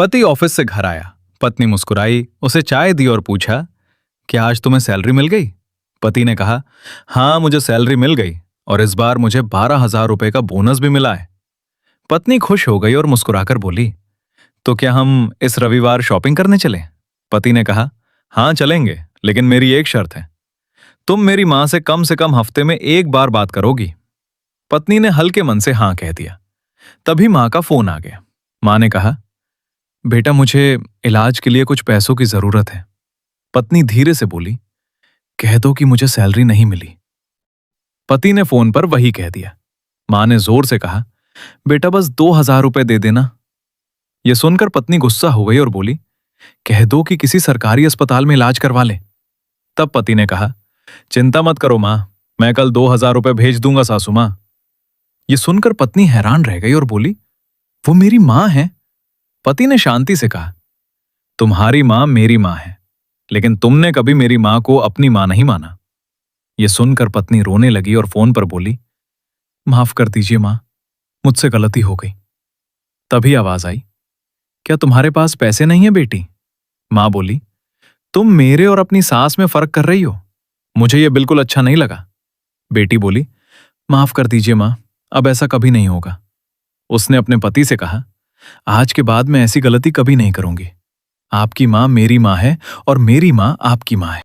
पति ऑफिस से घर आया। पत्नी मुस्कुराई, उसे चाय दी और पूछा, क्या आज तुम्हें सैलरी मिल गई? पति ने कहा, हाँ मुझे सैलरी मिल गई और इस बार मुझे 12,000 रुपए का बोनस भी मिला है। पत्नी खुश हो गई और मुस्कुराकर बोली, तो क्या हम इस रविवार शॉपिंग करने चलें? पति ने कहा, हाँ चलेंगे, लेकिन मेरी एक शर्त है, तुम मेरी मां से कम हफ्ते में एक बार बात करोगी। पत्नी ने हल्के मन से हाँ कह दिया। तभी मां का फोन आ गया। मां ने कहा, बेटा मुझे इलाज के लिए कुछ पैसों की जरूरत है। पत्नी धीरे से बोली, कह दो कि मुझे सैलरी नहीं मिली। पति ने फोन पर वही कह दिया। मां ने जोर से कहा, बेटा बस 2,000 रुपए दे देना। यह सुनकर पत्नी गुस्सा हो गई और बोली, कह दो कि किसी सरकारी अस्पताल में इलाज करवा ले। तब पति ने कहा, चिंता मत करो मां, मैं कल 2,000 रुपए भेज दूंगा सासू मां। यह सुनकर पत्नी हैरान रह गई और बोली, वो मेरी मां है। पति ने शांति से कहा, तुम्हारी मां मेरी मां है, लेकिन तुमने कभी मेरी मां को अपनी मां नहीं माना। यह सुनकर पत्नी रोने लगी और फोन पर बोली, माफ कर दीजिए मां, मुझसे गलती हो गई। तभी आवाज आई, क्या तुम्हारे पास पैसे नहीं है बेटी? मां बोली, तुम मेरे और अपनी सास में फर्क कर रही हो, मुझे यह बिल्कुल अच्छा नहीं लगा। बेटी बोली, माफ कर दीजिए मां, अब ऐसा कभी नहीं होगा। उसने अपने पति से कहा, आज के बाद मैं ऐसी गलती कभी नहीं करूंगी। आपकी मां मेरी मां है और मेरी मां आपकी मां है।